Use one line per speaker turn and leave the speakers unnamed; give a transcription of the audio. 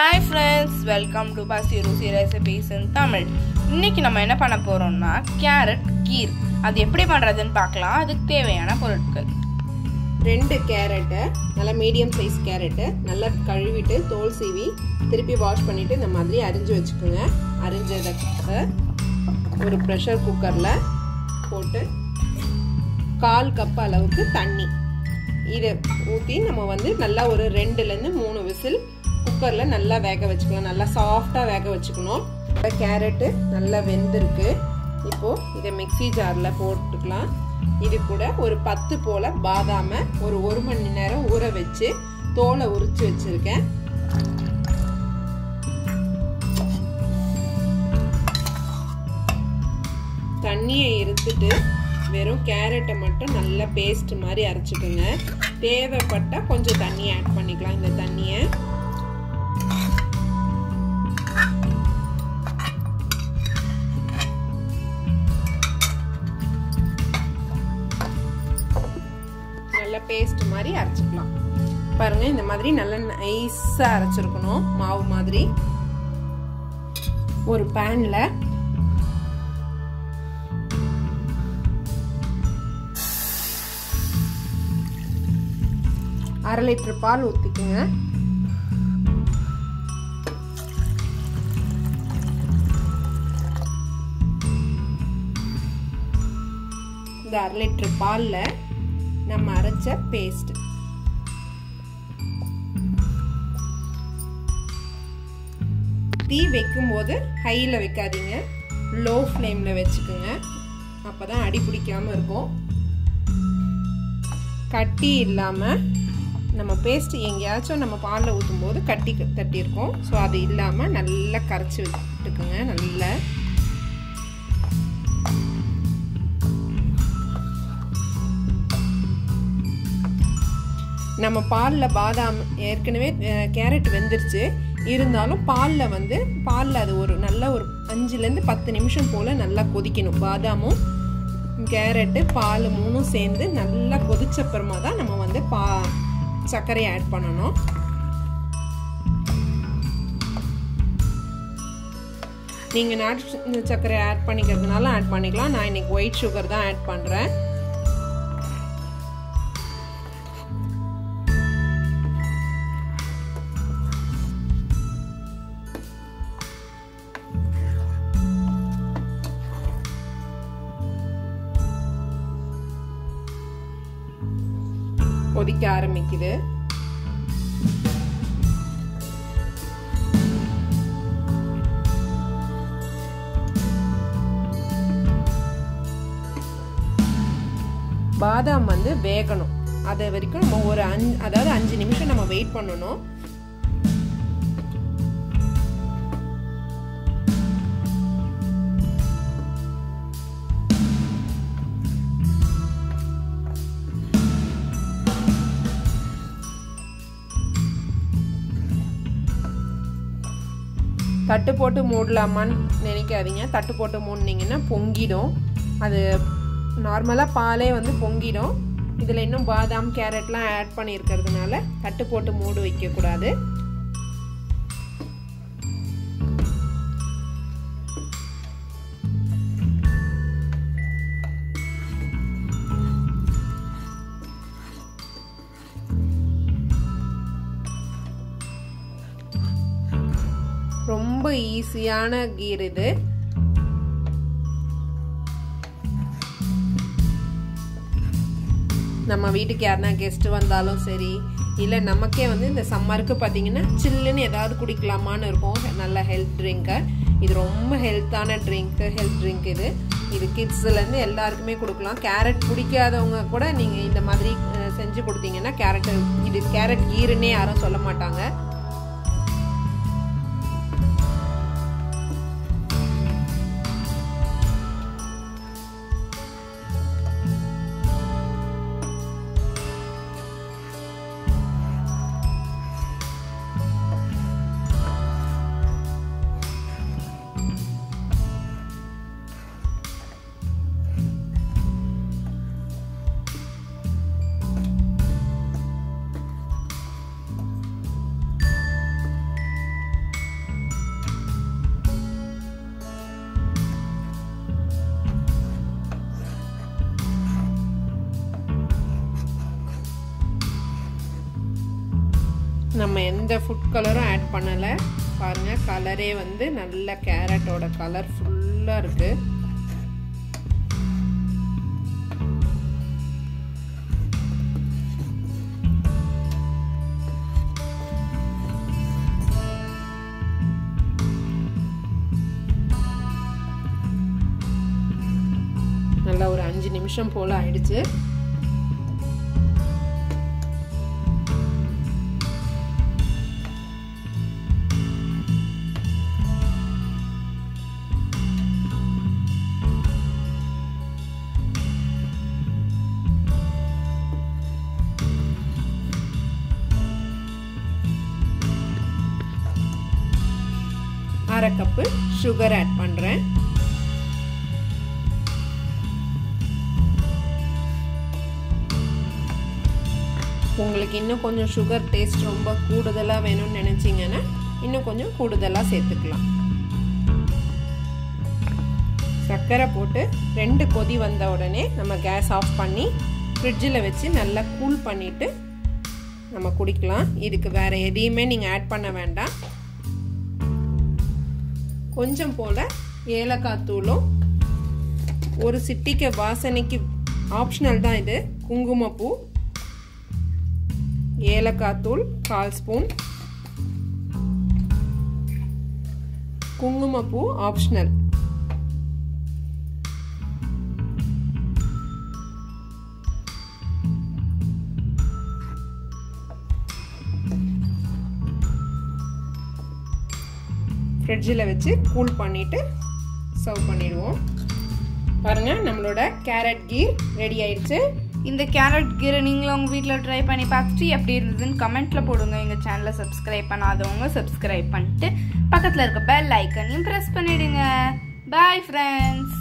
Hi friends, welcome to Basirusi Recipes in Tamil. இன்னைக்கு நம்ம என்ன பண்ண போறோம்னா கேரட் கீர். அது எப்படி பண்றதுன்னு பார்க்கலாம். அதுக்கு தேவையான பொருட்கள்.
2 கேரட், நல்ல மீடியம் சைஸ் கேரட், நல்லா கழுவிட்டு தோல் சீவி திருப்பி வாஷ் பண்ணிட்டு இந்த மாதிரி அரிஞ்சு வச்சுக்கோங்க. அரிஞ்சதை ஒரு பிரஷர் குக்கர்ல போட்டு 1/4 கப் அளவுக்கு தண்ணி இதை ஊற்றி நம்ம நல்லா ஒரு 2 ல இருந்து 3 விசில் குக்கரில் நல்லா வேக வச்சுக்கலாம். நல்லா சாஃப்டாக வேக வச்சுக்கணும். கேரட்டு நல்லா வெந்திருக்கு. இப்போது இதை மிக்ஸி ஜாரில் போட்டுக்கலாம். இது கூட ஒரு 10 போல் பாதாமை ஒரு 1 மணி நேரம் ஊற வச்சு தோலை உரித்து வச்சுருக்கேன். தண்ணியை இருத்துட்டு வெறும் கேரட்டை மட்டும் நல்லா பேஸ்ட் மாதிரி அரைச்சிக்கோங்க. தேவைப்பட்டால் கொஞ்சம் தண்ணி ஆட் பண்ணிக்கலாம். இந்த தண்ணியை நல்லா பேஸ்ட் மாதிரி அரைச்சிக்கலாம். பாருங்க, இந்த மாதிரி நல்லா நைஸா அரைச்சிருக்கணும். மாவு மாதிரி ஒரு பேன்ல அரை லிட்டர் பால் ஊற்றிக்குங்க. இந்த அரை லிட்டர் பால்ல நம்ம அரைச்ச பேஸ்ட் தீ வைக்கும் போது ஹைல வைக்காதீங்க, லோ ஃப்ளேம்ல வச்சுக்கோங்க. அப்பதான் அடி பிடிக்காம இருக்கும். கட்டி இல்லாம நம்ம பேஸ்ட் எங்கேயாச்சும் நம்ம பாலில் ஊற்றும் போது கட்டி தட்டி இருக்கும். ஸோ அது இல்லாம நல்லா கரைச்சி விட்டுக்குங்க. நல்லா நம்ம பாலில் பாதாம் ஏற்கனவே கேரட் வெந்துருச்சு. இருந்தாலும் பாலில் அது ஒரு நல்ல ஒரு 5லேருந்து 10 நிமிஷம் போல் நல்லா கொதிக்கணும். பாதாமும் கேரட்டு பால் 3ம் சேர்ந்து நல்லா கொதிச்சப்புறமா தான் நம்ம சர்க்கரையை ஆட் பண்ணணும். நீங்கள் நாட்டு சர்க்கரை ஆட் பண்ணிக்கிறதுனால ஆட் பண்ணிக்கலாம். நான் இன்னைக்கு ஒயிட் சுகர் தான் ஆட் பண்ணுறேன். கொதிக்க ஆரம்பிக்குது. பாதாம் வேகணும். அது வரைக்கும் நம்ம ஒரு 5 நிமிஷம் நம்ம வெயிட் பண்ணணும். தட்டு போட்டு மூடலாமான்னு நினைக்காதீங்க. தட்டு போட்டு மூடினீங்கன்னா பொங்கிடும். அது நார்மலாக பாலே பொங்கிடும். இதில் இன்னும் பாதாம் கேரட்லாம் ஆட் பண்ணியிருக்கிறதுனால தட்டு போட்டு மூடு வைக்கக்கூடாது. ரொம்ப ஈஸியான கீர் இது. நம்ம வீட்டுக்கு யாருன்னா கெஸ்ட் வந்தாலும் சரி, இல்லை நமக்கே இந்த சம்மருக்கு பார்த்தீங்கன்னா சில்லுன்னு ஏதாவது குடிக்கலாமான்னு இருக்கும். நல்ல ஹெல்த் ட்ரிங்க்கு. இது ரொம்ப ஹெல்த்தான ஹெல்த் ட்ரிங்க் இது. இது கிட்ஸ்லேருந்து எல்லாருக்குமே கொடுக்கலாம். கேரட் பிடிக்காதவங்க கூட நீங்கள் இந்த மாதிரி செஞ்சு கொடுத்தீங்கன்னா இது கேரட் கீருன்னே யாரும் சொல்ல மாட்டாங்க. எந்த ஃபுட் கலரும் ஆட் பண்ணலை. பாருங்கள், கலரே வந்து நல்ல கேரட்டோட கலர் ஃபுல்லாக இருக்குது. நல்லா ஒரு 5 நிமிஷம் போல் ஆயிடுச்சு. அரை கப்பு சுகர் ஆட் பண்ணுறேன். உங்களுக்கு இன்னும் கொஞ்சம் சுகர் டேஸ்ட் ரொம்ப கூடுதலாக வேணும்னு நினச்சிங்கன்னா இன்னும் கொஞ்சம் கூடுதலாக சேர்த்துக்கலாம். சர்க்கரை போட்டு 2 கொதி வந்த உடனே நம்ம கேஸ் ஆஃப் பண்ணி ஃப்ரிட்ஜில் வச்சு நல்லா கூல் பண்ணிவிட்டு நம்ம குடிக்கலாம். இதுக்கு வேறு எதையுமே நீங்கள் ஆட் பண்ண வேண்டாம். கொஞ்சம் போல் ஏலக்காய் தூளும் ஒரு சிட்டிகை வாசனைக்கு ஆப்ஷனல் தான் இது குங்குமப்பூ, ஏலக்காய் தூள் 1/4 ஸ்பூன், குங்குமப்பூ ஆப்ஷனல். ஃப்ரிட்ஜில் வச்சு கூல் பண்ணிட்டு சர்வ் பண்ணிடுவோம். பாருங்கள், நம்மளோட கேரட் கீர் ரெடி ஆயிடுச்சு.
இந்த கேரட் கீரை நீங்களும் உங்கள் வீட்டில் ட்ரை பண்ணி பார்த்துட்டு எப்படி இருந்ததுன்னு கமெண்ட்டில் போடுங்க. எங்கள் சேனலை சப்ஸ்கிரைப் பண்ணாதவங்க சப்ஸ்கிரைப் பண்ணிட்டு பக்கத்தில் இருக்க பெல் ஐக்கனையும் ப்ரெஸ் பண்ணிவிடுங்க. Bye friends.